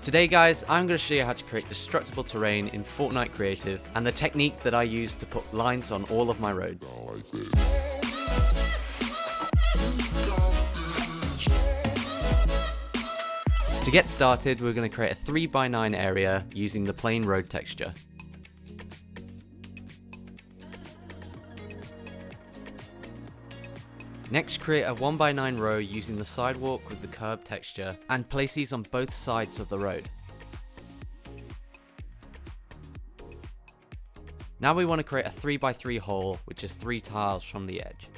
Today guys, I'm going to show you how to create destructible terrain in Fortnite Creative and the technique that I use to put lines on all of my roads. To get started, we're going to create a 3x9 area using the plain road texture. Next, create a 1x9 row using the sidewalk with the curb texture and place these on both sides of the road. Now we want to create a 3x3 hole, which is 3 tiles from the edge.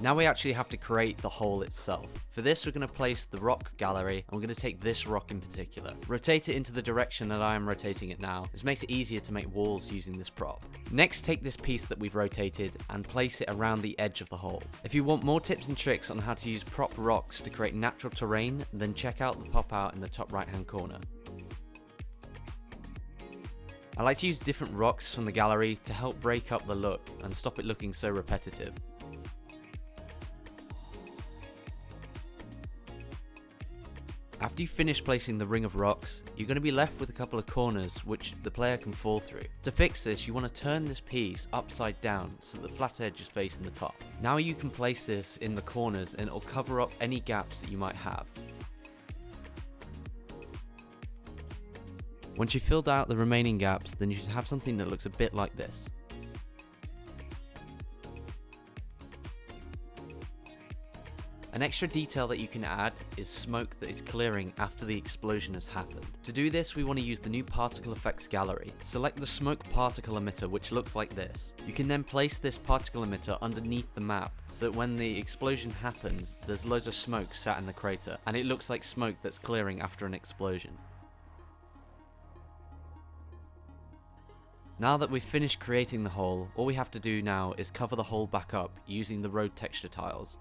Now we actually have to create the hole itself. For this, we're going to place the rock gallery, and we're going to take this rock in particular. Rotate it into the direction that I am rotating it now. This makes it easier to make walls using this prop. Next, take this piece that we've rotated and place it around the edge of the hole. If you want more tips and tricks on how to use prop rocks to create natural terrain, then check out the pop out in the top right hand corner. I like to use different rocks from the gallery to help break up the look and stop it looking so repetitive. After you finish placing the ring of rocks, you're going to be left with a couple of corners which the player can fall through. To fix this, you want to turn this piece upside down so the flat edge is facing the top. Now you can place this in the corners and it will cover up any gaps that you might have. Once you've filled out the remaining gaps, then you should have something that looks a bit like this. An extra detail that you can add is smoke that is clearing after the explosion has happened. To do this, we want to use the new particle effects gallery. Select the smoke particle emitter, which looks like this. You can then place this particle emitter underneath the map, so that when the explosion happens, there's loads of smoke sat in the crater, and it looks like smoke that's clearing after an explosion. Now that we've finished creating the hole, all we have to do now is cover the hole back up using the road texture tiles.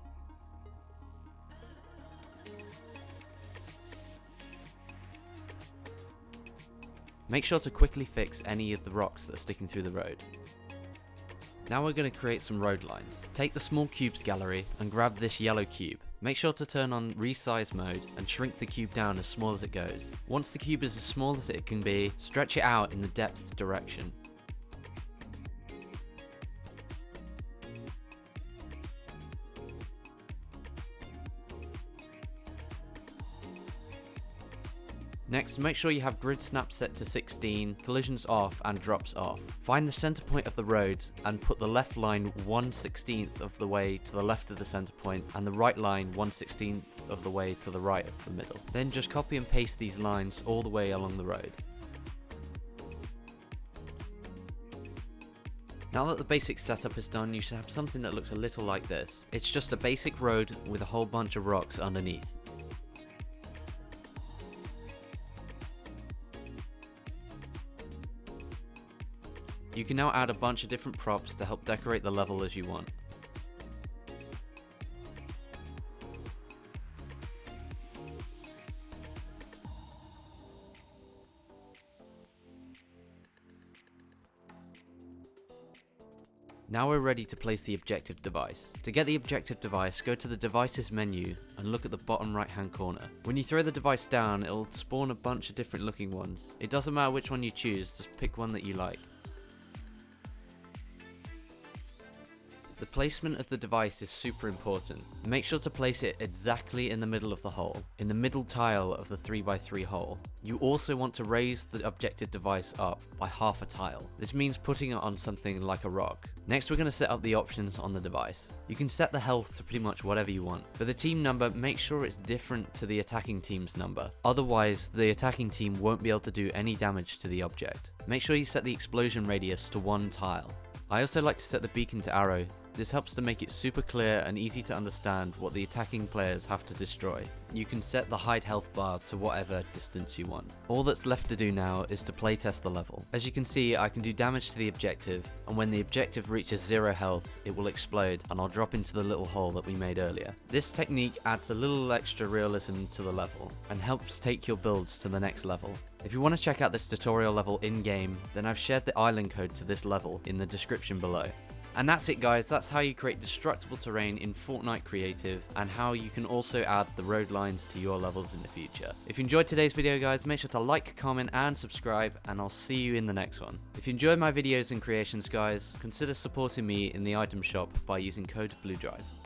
Make sure to quickly fix any of the rocks that are sticking through the road. Now we're going to create some road lines. Take the small cubes gallery and grab this yellow cube. Make sure to turn on resize mode and shrink the cube down as small as it goes. Once the cube is as small as it can be, stretch it out in the depth direction. Next, make sure you have grid snap set to 16, collisions off and drops off. Find the center point of the road and put the left line 1/16 of the way to the left of the center point and the right line 1/16 of the way to the right of the middle. Then just copy and paste these lines all the way along the road. Now that the basic setup is done, you should have something that looks a little like this. It's just a basic road with a whole bunch of rocks underneath. You can now add a bunch of different props to help decorate the level as you want. Now we're ready to place the objective device. To get the objective device, go to the devices menu and look at the bottom right hand corner. When you throw the device down, it'll spawn a bunch of different looking ones. It doesn't matter which one you choose, just pick one that you like. The placement of the device is super important. Make sure to place it exactly in the middle of the hole, in the middle tile of the 3x3 hole. You also want to raise the objective device up by half a tile. This means putting it on something like a rock. Next, we're going to set up the options on the device. You can set the health to pretty much whatever you want. For the team number, make sure it's different to the attacking team's number. Otherwise, the attacking team won't be able to do any damage to the object. Make sure you set the explosion radius to 1 tile. I also like to set the beacon to arrow. This helps to make it super clear and easy to understand what the attacking players have to destroy. You can set the hide health bar to whatever distance you want. All that's left to do now is to playtest the level. As you can see, I can do damage to the objective, and when the objective reaches 0 health, it will explode and I'll drop into the little hole that we made earlier. This technique adds a little extra realism to the level and helps take your builds to the next level. If you want to check out this tutorial level in-game, then I've shared the island code to this level in the description below. And that's it guys, that's how you create destructible terrain in Fortnite Creative, and how you can also add the road lines to your levels in the future. If you enjoyed today's video guys, make sure to like, comment and subscribe, and I'll see you in the next one. If you enjoyed my videos and creations guys, consider supporting me in the item shop by using code BluDrive.